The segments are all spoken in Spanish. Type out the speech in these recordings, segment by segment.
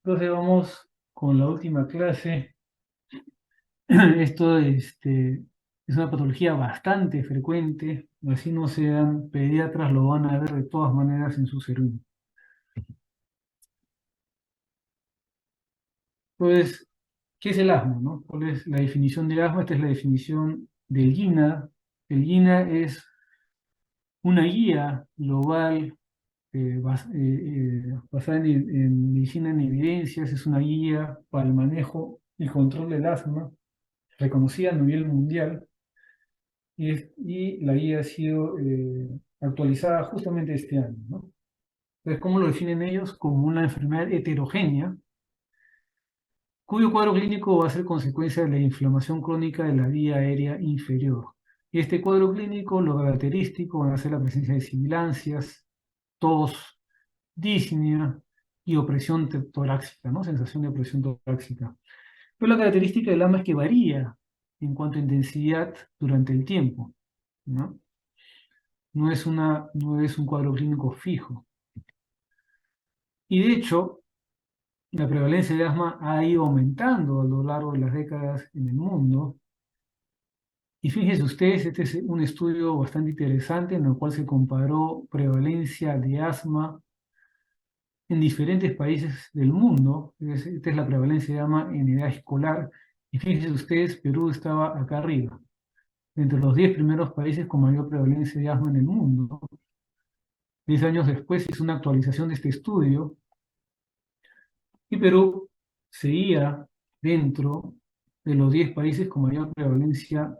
Entonces vamos con la última clase. Esto es una patología bastante frecuente, así no sean pediatras, lo van a ver de todas maneras en su cerebro. Entonces, ¿qué es el asma, no? ¿Cuál es la definición del asma? Esta es la definición del GINA. El GINA es una guía global basada en medicina en evidencias, es una guía para el manejo y control del asma, reconocida a nivel mundial. Y la guía ha sido actualizada justamente este año, ¿no? Entonces, ¿cómo lo definen ellos? Como una enfermedad heterogénea, cuyo cuadro clínico va a ser consecuencia de la inflamación crónica de la vía aérea inferior. Y este cuadro clínico, lo característico, van a ser la presencia de sibilancias, tos, disnea y opresión torácica, ¿no? Sensación de opresión torácica. Pero la característica del asma es que varía en cuanto a intensidad durante el tiempo, ¿no? No es un cuadro clínico fijo. Y de hecho, la prevalencia de asma ha ido aumentando a lo largo de las décadas en el mundo. Y fíjense ustedes, este es un estudio bastante interesante en el cual se comparó prevalencia de asma en diferentes países del mundo. Esta es la prevalencia de asma en edad escolar. Y fíjense ustedes, Perú estaba acá arriba, entre los 10 primeros países con mayor prevalencia de asma en el mundo. 10 años después hizo una actualización de este estudio y Perú seguía dentro de los 10 países con mayor prevalencia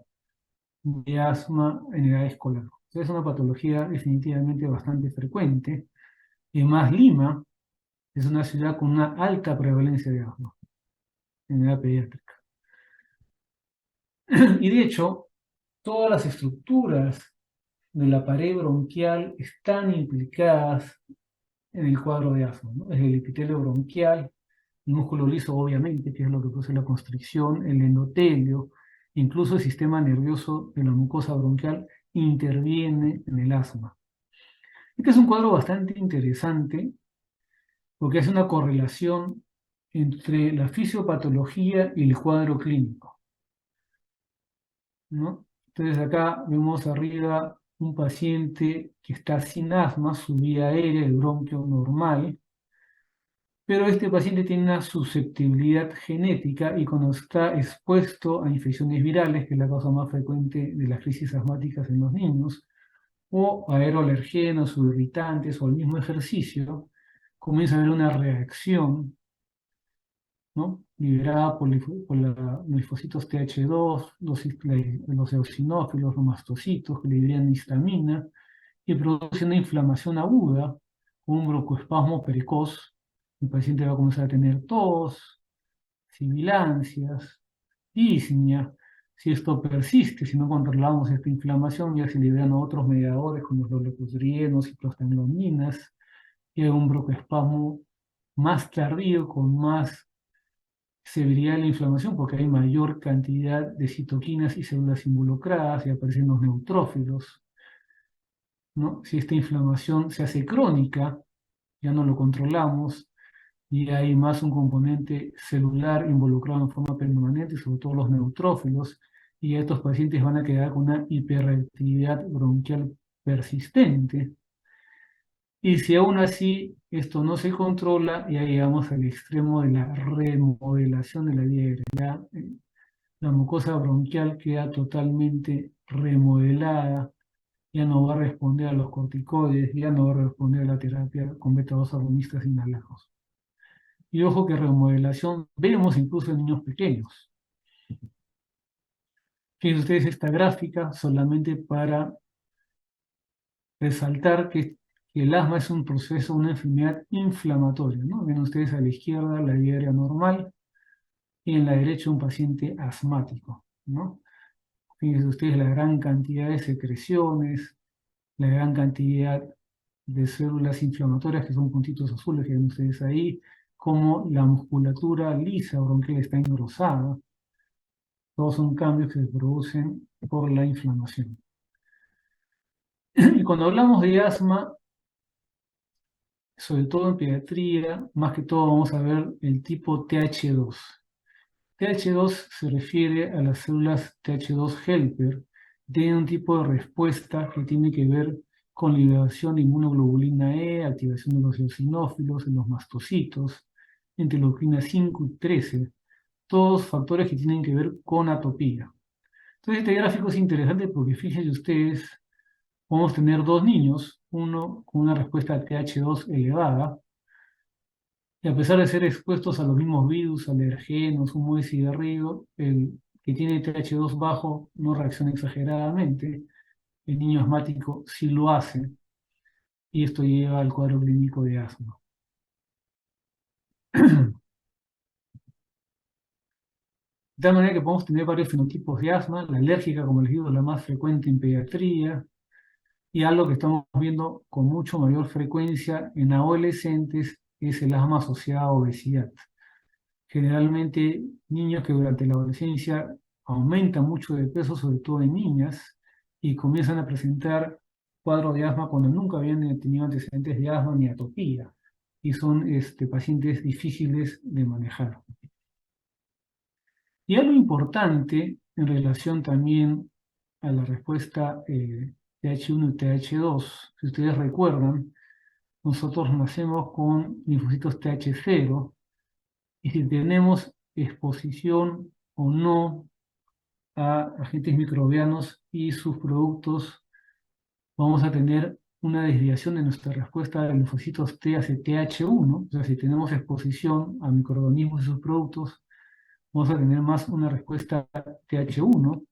de asma en edad escolar. O sea, es una patología definitivamente bastante frecuente. Y más Lima es una ciudad con una alta prevalencia de asma en edad pediátrica. Y de hecho, todas las estructuras de la pared bronquial están implicadas en el cuadro de asma, ¿no? Es el epitelio bronquial, el músculo liso, obviamente, que es lo que produce la constricción, el endotelio, incluso el sistema nervioso de la mucosa bronquial interviene en el asma. Este es un cuadro bastante interesante porque hace una correlación entre la fisiopatología y el cuadro clínico, ¿no? Entonces acá vemos arriba un paciente que está sin asma, su vía aérea, el bronquio normal, pero este paciente tiene una susceptibilidad genética y cuando está expuesto a infecciones virales, que es la causa más frecuente de las crisis asmáticas en los niños, o a aeroalergenos o irritantes o al mismo ejercicio, comienza a haber una reacción, ¿no? Liberada por los linfocitos TH2, los eosinófilos, los mastocitos que liberan histamina y produce una inflamación aguda, un broncoespasmo precoz. El paciente va a comenzar a tener tos, sibilancias, disnea. Si esto persiste, si no controlamos esta inflamación, ya se liberan otros mediadores como los leucotrienos y prostaglandinas, y hay un broncoespasmo más tardío con más severidad de la inflamación porque hay mayor cantidad de citoquinas y células involucradas y aparecen los neutrófilos, ¿no? Si esta inflamación se hace crónica, ya no lo controlamos y hay más un componente celular involucrado en forma permanente, sobre todo los neutrófilos, y estos pacientes van a quedar con una hiperreactividad bronquial persistente. Y si aún así esto no se controla, ya llegamos al extremo de la remodelación de la vía aérea. La mucosa bronquial queda totalmente remodelada, ya no va a responder a los corticoides, ya no va a responder a la terapia con beta-2 agonistas inhalados. Y ojo que remodelación vemos incluso en niños pequeños. Fíjense ustedes esta gráfica solamente para resaltar que el asma es un proceso, una enfermedad inflamatoria, ¿no? Ven ustedes a la izquierda la vía aérea normal y en la derecha un paciente asmático, ¿no? Fíjense ustedes la gran cantidad de secreciones, la gran cantidad de células inflamatorias que son puntitos azules que ven ustedes ahí, como la musculatura lisa bronquial está engrosada. Todos son cambios que se producen por la inflamación. Y cuando hablamos de asma, sobre todo en pediatría, más que todo vamos a ver el tipo TH2. TH2 se refiere a las células TH2 helper, tiene un tipo de respuesta que tiene que ver con liberación de inmunoglobulina E, activación de los eosinófilos en los mastocitos, interleuquina 5 y 13, todos factores que tienen que ver con atopía. Entonces este gráfico es interesante porque fíjense ustedes, podemos tener dos niños, uno con una respuesta TH2 elevada, y a pesar de ser expuestos a los mismos virus, alergenos, humo de cigarrillo, el que tiene TH2 bajo no reacciona exageradamente, el niño asmático sí lo hace, y esto lleva al cuadro clínico de asma. De tal manera que podemos tener varios fenotipos de asma, la alérgica, como les digo, es la más frecuente en pediatría, y algo que estamos viendo con mucho mayor frecuencia en adolescentes es el asma asociada a obesidad. Generalmente niños que durante la adolescencia aumentan mucho de peso, sobre todo en niñas, y comienzan a presentar cuadros de asma cuando nunca habían tenido antecedentes de asma ni atopía, y son pacientes difíciles de manejar. Y algo importante en relación también a la respuesta TH1 y TH2, si ustedes recuerdan, nosotros nacemos con linfocitos TH0, y si tenemos exposición o no a agentes microbianos y sus productos, vamos a tener una desviación de nuestra respuesta de linfocitos T hacia TH1. O sea, si tenemos exposición a microorganismos y sus productos, vamos a tener más una respuesta TH1.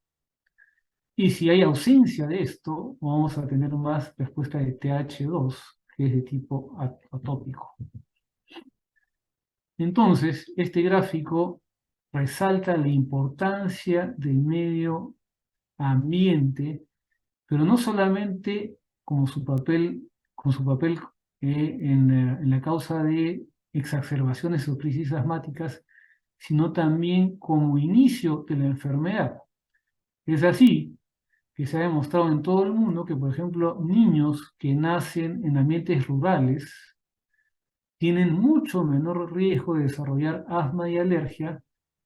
Y si hay ausencia de esto, vamos a tener más respuesta de TH2, que es de tipo atópico. Entonces, este gráfico resalta la importancia del medio ambiente, pero no solamente como su papel, con su papel en la causa de exacerbaciones o crisis asmáticas, sino también como inicio de la enfermedad. Es así que se ha demostrado en todo el mundo que, por ejemplo, niños que nacen en ambientes rurales tienen mucho menor riesgo de desarrollar asma y alergia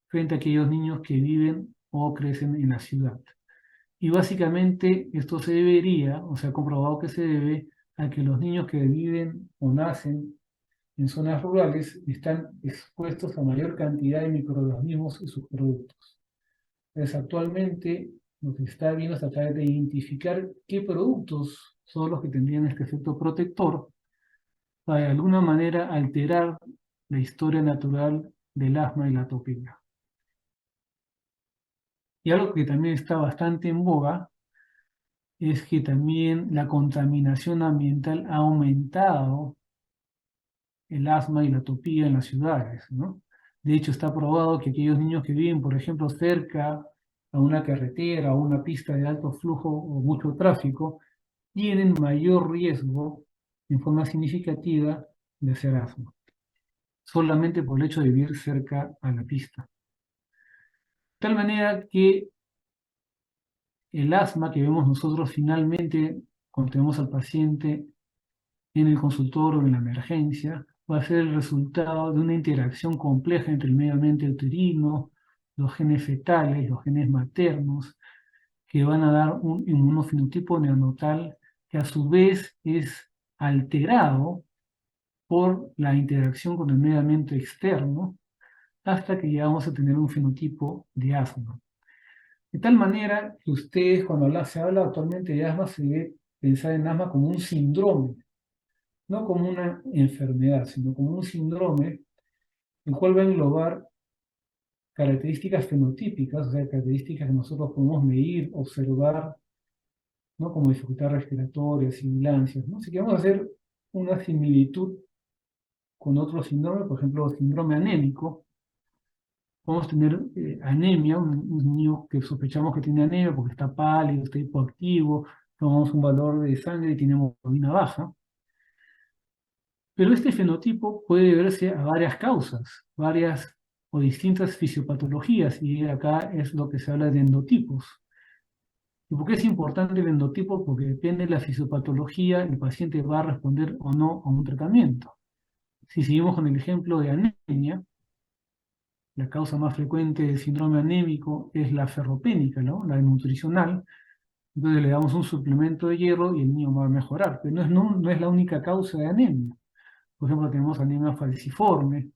frente a aquellos niños que viven o crecen en la ciudad. Y básicamente esto se debería, o se ha comprobado que se debe a que los niños que viven o nacen en zonas rurales están expuestos a mayor cantidad de microorganismos y sus productos. Entonces, actualmente lo que se está viendo es tratar de identificar qué productos son los que tendrían este efecto protector para de alguna manera alterar la historia natural del asma y la atopía. Y algo que también está bastante en boga es que también la contaminación ambiental ha aumentado el asma y la atopía en las ciudades, ¿no? De hecho, está probado que aquellos niños que viven, por ejemplo, cerca a una carretera o una pista de alto flujo o mucho tráfico, tienen mayor riesgo en forma significativa de hacer asma, solamente por el hecho de vivir cerca a la pista. De tal manera que el asma que vemos nosotros finalmente cuando tenemos al paciente en el consultorio o en la emergencia va a ser el resultado de una interacción compleja entre el medio ambiente uterino, los genes fetales, los genes maternos, que van a dar un inmunofenotipo neonatal que a su vez es alterado por la interacción con el medio ambiente externo, hasta que llegamos a tener un fenotipo de asma. De tal manera que ustedes, cuando se habla actualmente de asma, se debe pensar en asma como un síndrome, no como una enfermedad, sino como un síndrome, el cual va a englobar características fenotípicas, o sea, características que nosotros podemos medir, observar, ¿no? Como dificultad respiratoria, sibilancias, ¿no? Así que vamos a hacer una similitud con otro síndrome, por ejemplo, síndrome anémico. Podemos tener anemia, un niño que sospechamos que tiene anemia porque está pálido, está hipoactivo, tomamos un valor de sangre y tiene hemoglobina baja. Pero este fenotipo puede deberse a varias causas, varias o distintas fisiopatologías, y acá es lo que se habla de endotipos. ¿Y por qué es importante el endotipo? Porque depende de la fisiopatología, el paciente va a responder o no a un tratamiento. Si seguimos con el ejemplo de anemia, la causa más frecuente del síndrome anémico es la ferropénica, ¿no? La nutricional. Entonces le damos un suplemento de hierro y el niño va a mejorar. Pero no es la única causa de anemia. Por ejemplo, tenemos anemia falciforme,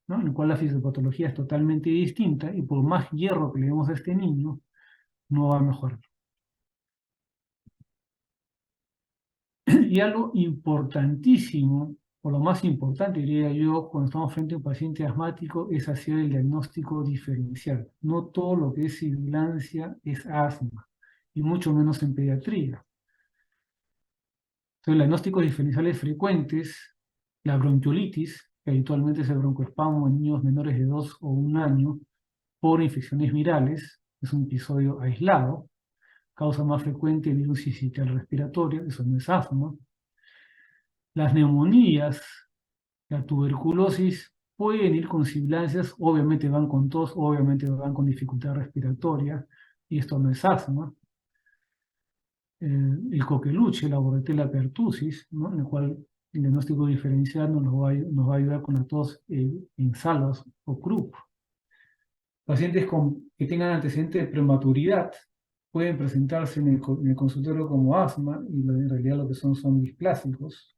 ¿no? En el cual la fisiopatología es totalmente distinta y por más hierro que le demos a este niño, no va a mejorar. Y algo importantísimo, o lo más importante, diría yo, cuando estamos frente a un paciente asmático, es hacer el diagnóstico diferencial. No todo lo que es sibilancia es asma, y mucho menos en pediatría. Entonces, diagnósticos diferenciales frecuentes, la bronquiolitis, que habitualmente es el broncoespasmo en niños menores de 2 o 1 año, por infecciones virales, es un episodio aislado, causa más frecuente virus sincicial respiratorio, eso no es asma. Las neumonías, la tuberculosis pueden ir con sibilancias, obviamente van con tos, obviamente van con dificultad respiratoria, y esto no es asma. El coqueluche, la Bordetella pertussis, ¿no? En el cual el diagnóstico diferencial nos va a ayudar con la tos en salas o croup. Pacientes que tengan antecedentes de prematuridad pueden presentarse en el consultorio como asma y en realidad lo que son displásicos.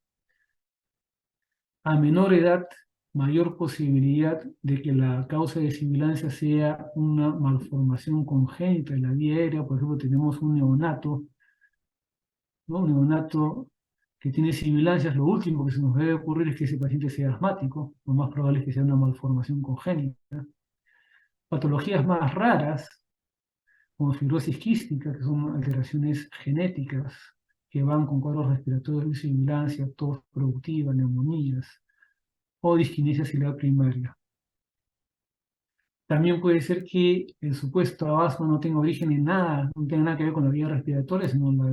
A menor edad, mayor posibilidad de que la causa de sibilancia sea una malformación congénita en la vía aérea. Por ejemplo, tenemos un neonato, ¿no? Un neonato que tiene sibilancias, lo último que se nos debe ocurrir es que ese paciente sea asmático, lo más probable es que sea una malformación congénita. Patologías más raras, como fibrosis quística, que son alteraciones genéticas que van con cuadros respiratorios de sibilancia, tos productiva, neumonías o disquinesia ciliar primaria. También puede ser que el supuesto asma no tenga origen en nada, no tenga nada que ver con la vía respiratoria, sino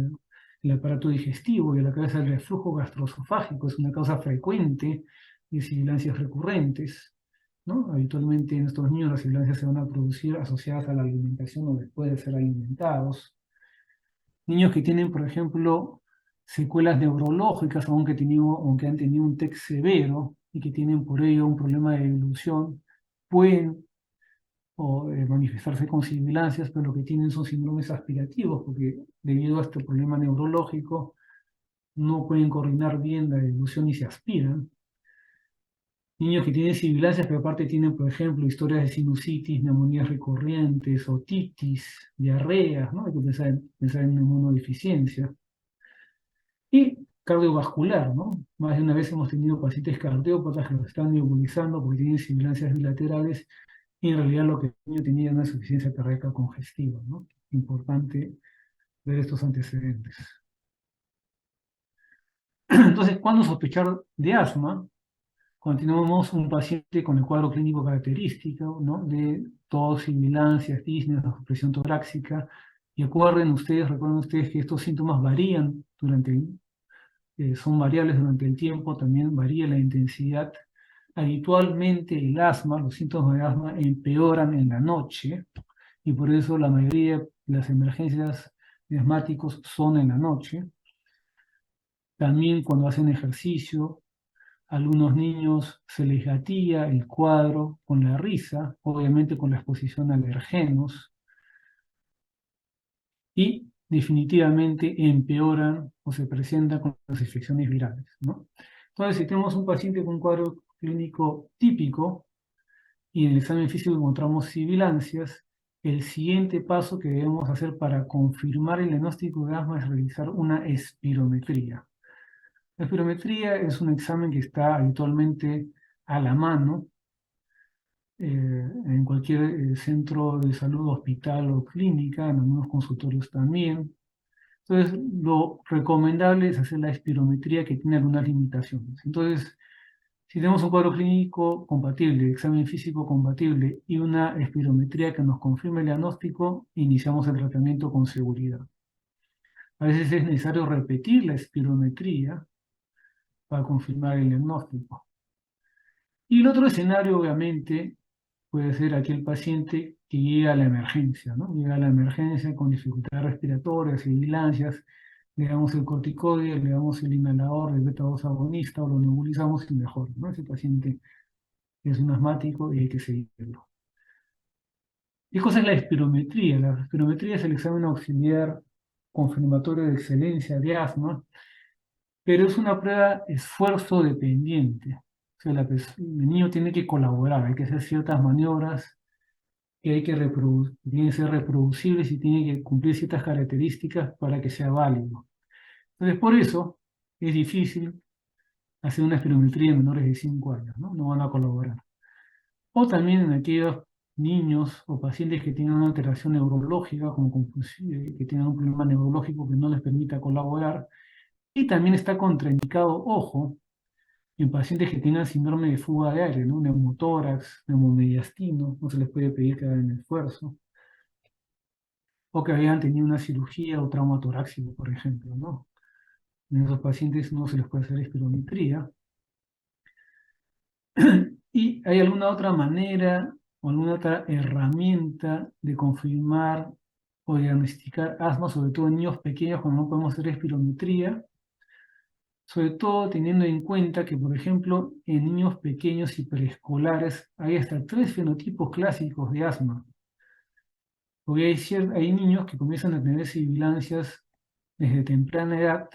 el aparato digestivo y a la cabeza del reflujo gastroesofágico. Es una causa frecuente de sibilancias recurrentes, ¿no? Habitualmente en estos niños las sibilancias se van a producir asociadas a la alimentación o después de ser alimentados. Niños que tienen, por ejemplo, secuelas neurológicas, aunque han tenido un TEC severo y que tienen por ello un problema de dilución, pueden manifestarse con sibilancias, pero lo que tienen son síndromes aspirativos, porque debido a este problema neurológico no pueden coordinar bien la dilución y se aspiran. Niños que tienen sibilancias, pero aparte tienen, por ejemplo, historias de sinusitis, neumonías recurrentes, otitis, diarreas, ¿no? Hay que pensar en inmunodeficiencia. Y cardiovascular, ¿no? Más de una vez hemos tenido pacientes cardiópatas que los están nebulizando porque tienen sibilancias bilaterales y en realidad lo que el niño tenía era una insuficiencia cardíaca congestiva, ¿no? Importante ver estos antecedentes. Entonces, ¿cuándo sospechar de asma? Cuando tenemos un paciente con el cuadro clínico característico, ¿no? De tos, sibilancias, disnea, presión torácica. Y recuerden ustedes que estos síntomas varían son variables durante el tiempo, también varía la intensidad. Habitualmente el asma, los síntomas de asma empeoran en la noche y por eso la mayoría de las emergencias de asmáticos son en la noche. También cuando hacen ejercicio, a algunos niños se les gatilla el cuadro con la risa, obviamente con la exposición a alergenos, y definitivamente empeoran o se presentan con las infecciones virales, ¿no? Entonces, si tenemos un paciente con un cuadro clínico típico y en el examen físico encontramos sibilancias, el siguiente paso que debemos hacer para confirmar el diagnóstico de asma es realizar una espirometría. La espirometría es un examen que está habitualmente a la mano en cualquier centro de salud, hospital o clínica, en algunos consultorios también. Entonces, lo recomendable es hacer la espirometría que tiene algunas limitaciones. Entonces, si tenemos un cuadro clínico compatible, examen físico compatible y una espirometría que nos confirme el diagnóstico, iniciamos el tratamiento con seguridad. A veces es necesario repetir la espirometría para confirmar el diagnóstico. Y el otro escenario, obviamente, puede ser aquel paciente que llega a la emergencia, ¿no? Llega a la emergencia con dificultades respiratorias, sibilancias, le damos el corticoide, le damos el inhalador de beta-2 agonista o lo nebulizamos y mejor, ¿no? Ese paciente es un asmático y hay que seguirlo. ¿Qué cosa es la espirometría? La espirometría es el examen auxiliar confirmatorio de excelencia de asma, pero es una prueba esfuerzo dependiente. O sea, el niño tiene que colaborar, hay que hacer ciertas maniobras que tienen que ser reproducibles y tienen que cumplir ciertas características para que sea válido. Entonces, por eso es difícil hacer una espirometría en menores de 5 años, ¿no? No van a colaborar. O también en aquellos niños o pacientes que tienen una alteración neurológica, que tienen un problema neurológico que no les permita colaborar. Y también está contraindicado, ojo, en pacientes que tengan síndrome de fuga de aire, ¿no? Neumotórax, neumomediastino, no se les puede pedir que hagan esfuerzo. O que hayan tenido una cirugía o trauma torácico, por ejemplo, ¿no? En esos pacientes no se les puede hacer espirometría. ¿Y hay alguna otra manera o alguna otra herramienta de confirmar o diagnosticar asma, sobre todo en niños pequeños cuando no podemos hacer espirometría? Sobre todo teniendo en cuenta que, por ejemplo, en niños pequeños y preescolares hay hasta 3 fenotipos clásicos de asma. Porque hay niños que comienzan a tener sibilancias desde temprana edad,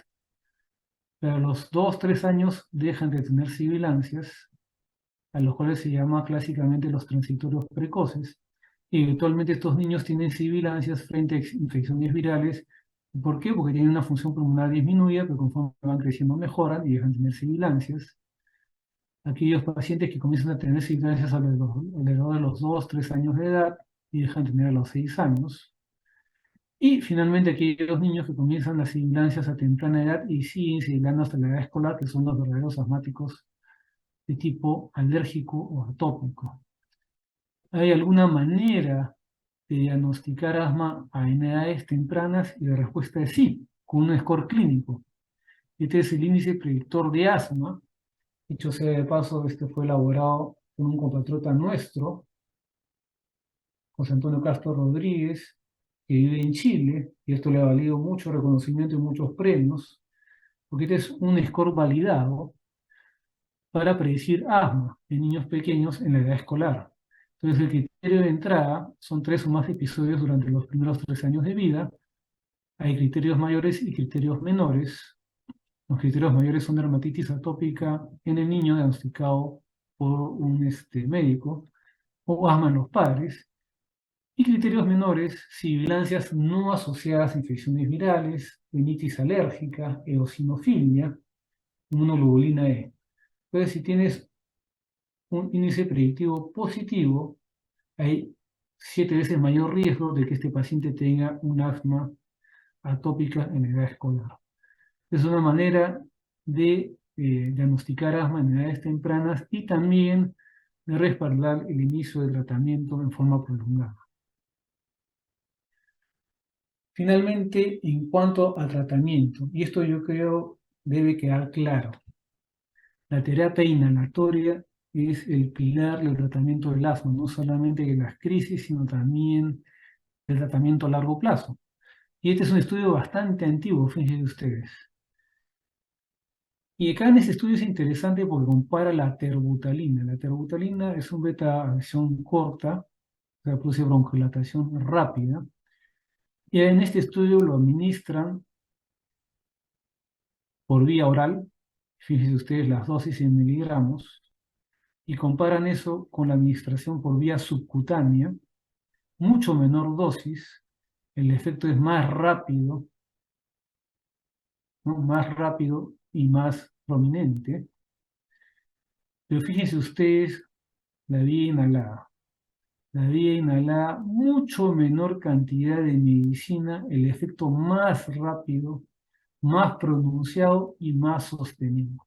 pero a los 2, 3 años dejan de tener sibilancias, a los cuales se llama clásicamente los transitorios precoces. Y eventualmente estos niños tienen sibilancias frente a infecciones virales. ¿Por qué? Porque tienen una función pulmonar disminuida, pero conforme van creciendo mejoran y dejan de tener sibilancias. Aquellos pacientes que comienzan a tener sibilancias alrededor de los 2, 3 años de edad y dejan de tener a los 6 años. Y finalmente aquellos niños que comienzan las sibilancias a temprana edad y siguen sibilando hasta la edad escolar, que son los verdaderos asmáticos de tipo alérgico o atópico. ¿Hay alguna manera de diagnosticar asma en edades tempranas? Y la respuesta es sí, con un score clínico. Este es el índice predictor de asma. Dicho sea de paso, este fue elaborado por un compatriota nuestro, José Antonio Castro Rodríguez, que vive en Chile, y esto le ha valido mucho reconocimiento y muchos premios, porque este es un score validado para predecir asma en niños pequeños en la edad escolar. Entonces, el criterio de entrada son 3 o más episodios durante los primeros 3 años de vida. Hay criterios mayores y criterios menores. Los criterios mayores son dermatitis atópica en el niño diagnosticado por un médico o asma en los padres. Y criterios menores, sibilancias no asociadas a infecciones virales, rinitis alérgica, eosinofilia, inmunoglobulina E. Entonces, si tienes un índice predictivo positivo, hay 7 veces mayor riesgo de que este paciente tenga un asma atópica en edad escolar. Es una manera de diagnosticar asma en edades tempranas y también de respaldar el inicio del tratamiento en forma prolongada. Finalmente, en cuanto al tratamiento, y esto yo creo debe quedar claro, la terapia inhalatoria es el pilar del tratamiento del asma, no solamente de las crisis, sino también del tratamiento a largo plazo. Y este es un estudio bastante antiguo, fíjense ustedes. Y acá en este estudio es interesante porque compara la terbutalina. La terbutalina es un beta-acción corta, o sea, produce broncodilatación rápida. Y en este estudio lo administran por vía oral, fíjense ustedes las dosis en miligramos, y comparan eso con la administración por vía subcutánea, mucho menor dosis, el efecto es más rápido, ¿no? Más rápido y más prominente, pero fíjense ustedes la vía inhalada. La vía inhalada, mucho menor cantidad de medicina, el efecto más rápido, más pronunciado y más sostenido.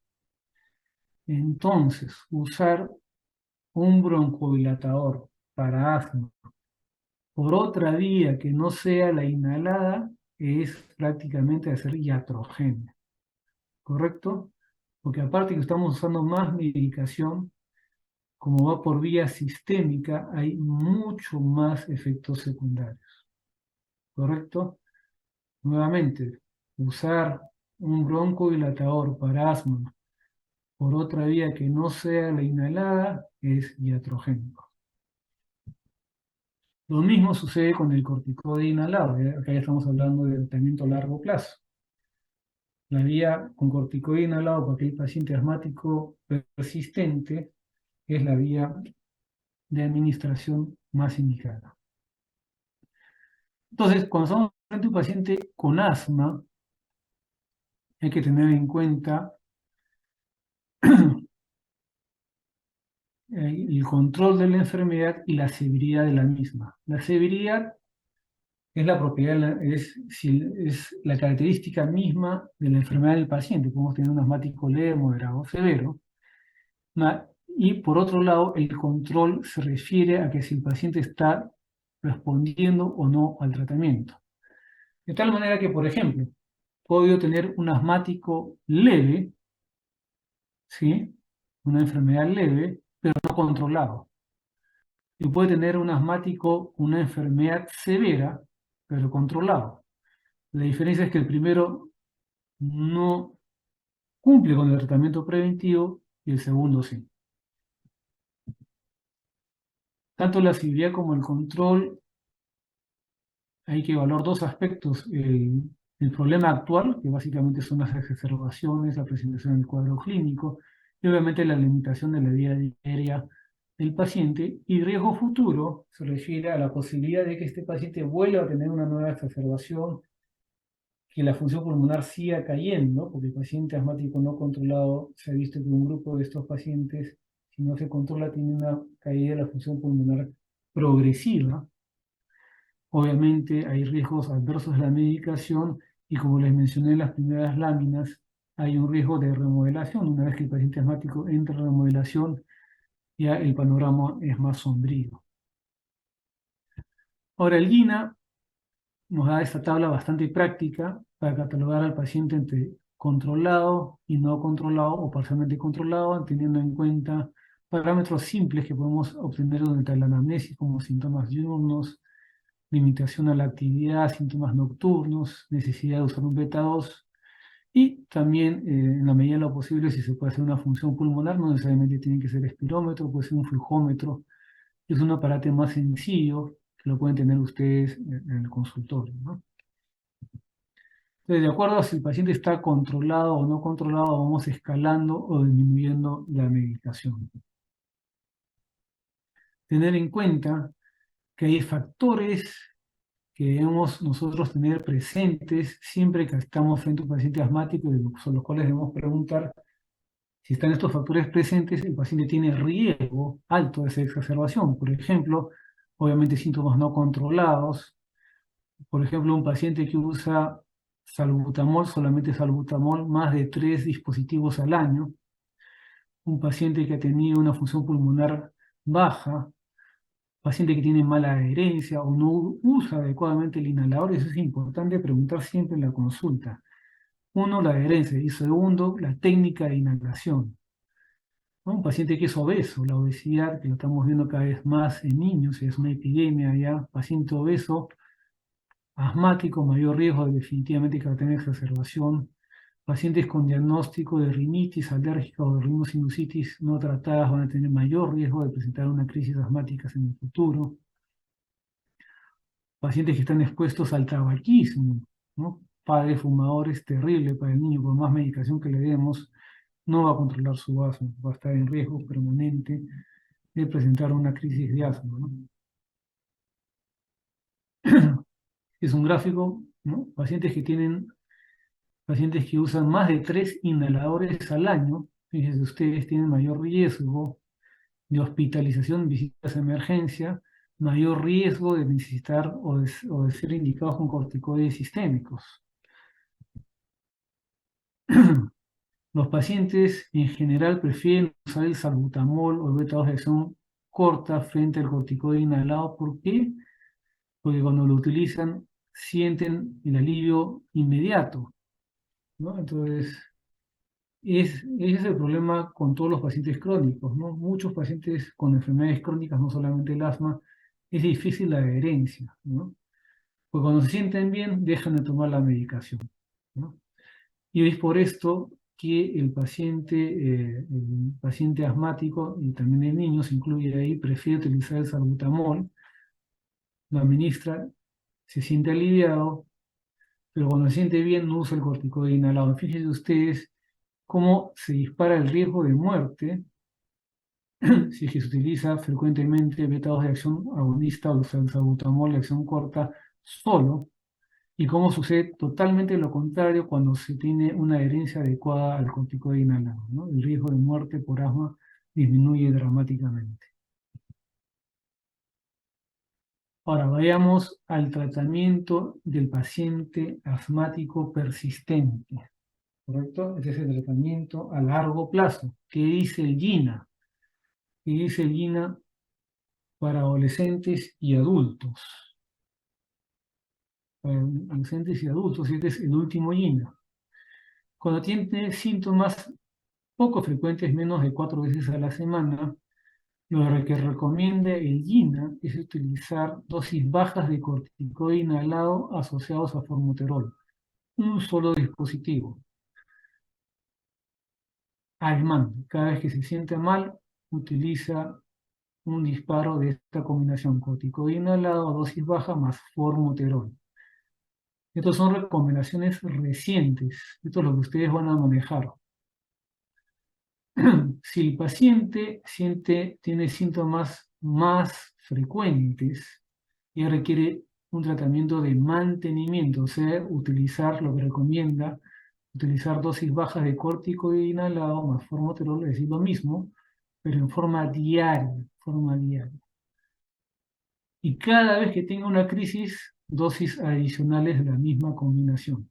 Entonces, usar un broncodilatador para asma por otra vía que no sea la inhalada es prácticamente hacer iatrogenia, ¿correcto? Porque aparte que estamos usando más medicación, como va por vía sistémica, hay mucho más efectos secundarios, ¿correcto? Nuevamente, usar un broncodilatador para asma por otra vía que no sea la inhalada es iatrogénico. Lo mismo sucede con el corticoide inhalado, acá ya estamos hablando de tratamiento a largo plazo. La vía con corticoide inhalado para aquel paciente asmático persistente es la vía de administración más indicada. Entonces, cuando estamos frente a un paciente con asma, hay que tener en cuenta el control de la enfermedad y la severidad de la misma. La severidad es la propiedad, es la característica misma de la enfermedad del paciente. Podemos tener un asmático leve, moderado o severo. Y por otro lado, el control se refiere a que si el paciente está respondiendo o no al tratamiento. De tal manera que, por ejemplo, puedo yo tener un asmático leve, ¿sí? Una enfermedad leve, pero no controlado. Y puede tener un asmático, una enfermedad severa, pero controlado. La diferencia es que el primero no cumple con el tratamiento preventivo y el segundo sí. Tanto la severidad como el control, hay que evaluar dos aspectos. El problema actual, que básicamente son las exacerbaciones, la presentación del cuadro clínico, y obviamente la limitación de la vida diaria del paciente. Y riesgo futuro se refiere a la posibilidad de que este paciente vuelva a tener una nueva exacerbación, que la función pulmonar siga cayendo, porque el paciente asmático no controlado se ha visto que un grupo de estos pacientes, si no se controla, tiene una caída de la función pulmonar progresiva. Obviamente hay riesgos adversos de la medicación y como les mencioné en las primeras láminas, hay un riesgo de remodelación. Una vez que el paciente asmático entra en remodelación, ya el panorama es más sombrío. Ahora, el GINA nos da esta tabla bastante práctica para catalogar al paciente entre controlado y no controlado o parcialmente controlado, teniendo en cuenta parámetros simples que podemos obtener durante la anamnesis, como síntomas diurnos, limitación a la actividad, síntomas nocturnos, necesidad de usar un beta-2 y también, en la medida de lo posible, si se puede hacer una función pulmonar, no necesariamente tiene que ser espirómetro, puede ser un flujómetro, es un aparato más sencillo que lo pueden tener ustedes en el consultorio, ¿no? Entonces, de acuerdo a si el paciente está controlado o no controlado, vamos escalando o disminuyendo la medicación. Tener en cuenta que hay factores que debemos nosotros tener presentes siempre que estamos frente a un paciente asmático, y sobre los cuales debemos preguntar si están estos factores presentes, el paciente tiene riesgo alto de esa exacerbación. Por ejemplo, obviamente síntomas no controlados. Por ejemplo, un paciente que usa salbutamol, solamente salbutamol, más de 3 dispositivos al año. Un paciente que ha tenido una función pulmonar baja, paciente que tiene mala adherencia o no usa adecuadamente el inhalador. Eso es importante preguntar siempre en la consulta. Uno, la adherencia, y segundo, la técnica de inhalación, ¿no? Un paciente que es obeso, la obesidad, que lo estamos viendo cada vez más en niños, es una epidemia ya, paciente obeso, asmático, mayor riesgo de definitivamente que va a tener exacerbación. Pacientes con diagnóstico de rinitis alérgica o de rinosinusitis no tratadas van a tener mayor riesgo de presentar una crisis asmática en el futuro. Pacientes que están expuestos al tabaquismo, ¿no? Padres fumadores, terrible para el niño, por más medicación que le demos, no va a controlar su asma, va a estar en riesgo permanente de presentar una crisis de asma, ¿no? Es un gráfico, ¿no? Pacientes que usan más de 3 inhaladores al año, fíjense ustedes, tienen mayor riesgo de hospitalización en visitas de emergencia, mayor riesgo de necesitar o de ser indicados con corticoides sistémicos. Los pacientes en general prefieren usar el salbutamol o el beta-2 de acción corta frente al corticoide inhalado. ¿Por qué? Porque cuando lo utilizan sienten el alivio inmediato, ¿no? Entonces, ese es el problema con todos los pacientes crónicos, ¿no? Muchos pacientes con enfermedades crónicas, no solamente el asma, es difícil la adherencia, ¿no? Pues cuando se sienten bien, dejan de tomar la medicación, ¿no? Y es por esto que el paciente asmático y también el niño, se incluye ahí, prefiere utilizar el salbutamol, lo administra, se siente aliviado, pero cuando se siente bien no usa el corticoide inhalado. Fíjense ustedes cómo se dispara el riesgo de muerte si es que se utiliza frecuentemente beta-2 de acción agonista o el salbutamol de acción corta solo, y cómo sucede totalmente lo contrario cuando se tiene una adherencia adecuada al corticoide inhalado, ¿no? El riesgo de muerte por asma disminuye dramáticamente. Ahora vayamos al tratamiento del paciente asmático persistente, ¿correcto? Ese es el tratamiento a largo plazo. ¿Qué dice el GINA? ¿Qué dice el GINA para adolescentes y adultos? Para adolescentes y adultos, este es el último GINA. Cuando tiene síntomas poco frecuentes, menos de 4 veces a la semana, lo que recomienda el GINA es utilizar dosis bajas de corticoide inhalado asociados a formoterol, un solo dispositivo, al mando. Cada vez que se siente mal, utiliza un disparo de esta combinación, corticoide inhalado a dosis baja más formoterol. Estas son recomendaciones recientes, esto es lo que ustedes van a manejar. Si el paciente tiene síntomas más frecuentes y requiere un tratamiento de mantenimiento, o sea, utilizar lo que recomienda, utilizar dosis bajas de corticoide inhalado más formoterol, es decir, lo mismo, pero en forma diaria, Y cada vez que tenga una crisis, dosis adicionales de la misma combinación.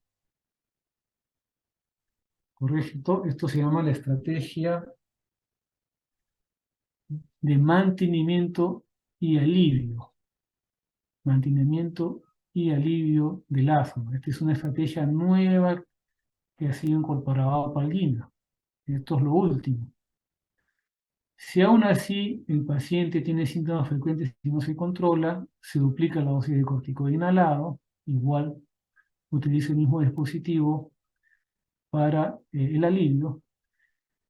¿Correcto? Esto se llama la estrategia de mantenimiento y alivio. Mantenimiento y alivio del asma. Esta es una estrategia nueva que ha sido incorporada a Palguina. Esto es lo último. Si aún así el paciente tiene síntomas frecuentes y no se controla, se duplica la dosis de corticoide inhalado, igual utiliza el mismo dispositivo para el alivio,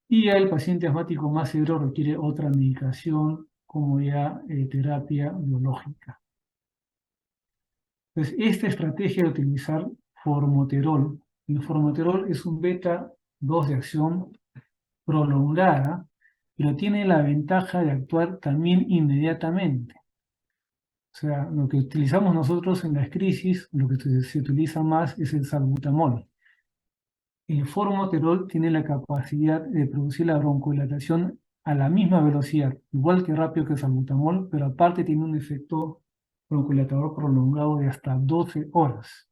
y ya el paciente asmático más severo requiere otra medicación como ya terapia biológica. Entonces, esta estrategia de utilizar formoterol, el formoterol es un beta-2 de acción prolongada, pero tiene la ventaja de actuar también inmediatamente. O sea, lo que utilizamos nosotros en las crisis, lo que se utiliza más es el salbutamol. El formoterol tiene la capacidad de producir la broncodilatación a la misma velocidad, igual que rápido que el salbutamol, pero aparte tiene un efecto broncodilatador prolongado de hasta 12 horas.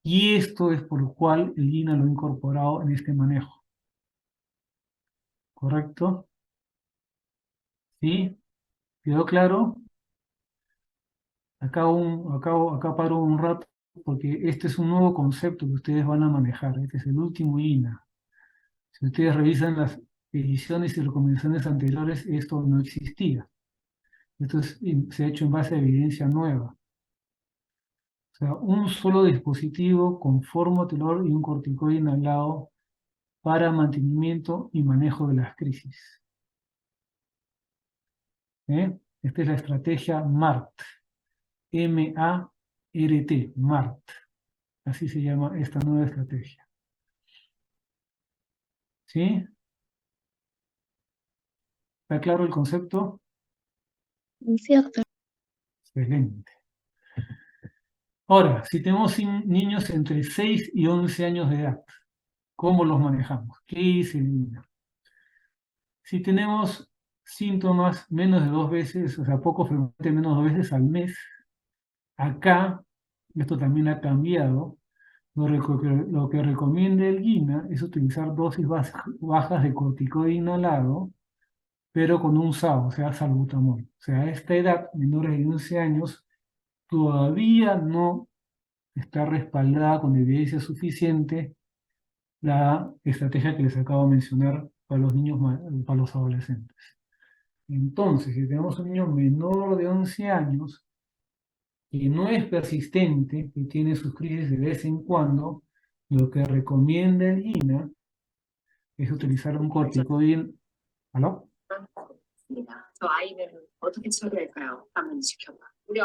Y esto es por lo cual el GINA lo ha incorporado en este manejo. ¿Correcto? ¿Sí? ¿Quedó claro? Acá paro un rato porque este es un nuevo concepto que ustedes van a manejar. Este es el último GINA. Si ustedes revisan las ediciones y recomendaciones anteriores, esto no existía. Se ha hecho en base a evidencia nueva. O sea, un solo dispositivo con formoterol y un corticoide inhalado para mantenimiento y manejo de las crisis. Esta es la estrategia MART. M-A-R-T, MART. Así se llama esta nueva estrategia. ¿Sí? ¿Está claro el concepto? Sí, doctor. Excelente. Ahora, si tenemos niños entre 6 y 11 años de edad, ¿cómo los manejamos? ¿Qué dice el niño? Si tenemos síntomas menos de 2 veces, o sea, poco frecuente, menos de 2 veces al mes, acá, esto también ha cambiado, lo que recomienda el GINA es utilizar dosis bajas de corticoide inhalado, pero con un SAO, o sea, salbutamol. O sea, a esta edad, menores de 11 años, todavía no está respaldada con evidencia suficiente la estrategia que les acabo de mencionar para los niños, para los adolescentes. Entonces, si tenemos un niño menor de 11 años, que no es persistente, que tiene sus crisis de vez en cuando, lo que recomienda el INA es utilizar un corticoide. ¿Aló? 저 아이는 어떻게 처리할까요? 한번 지켜봐. 우리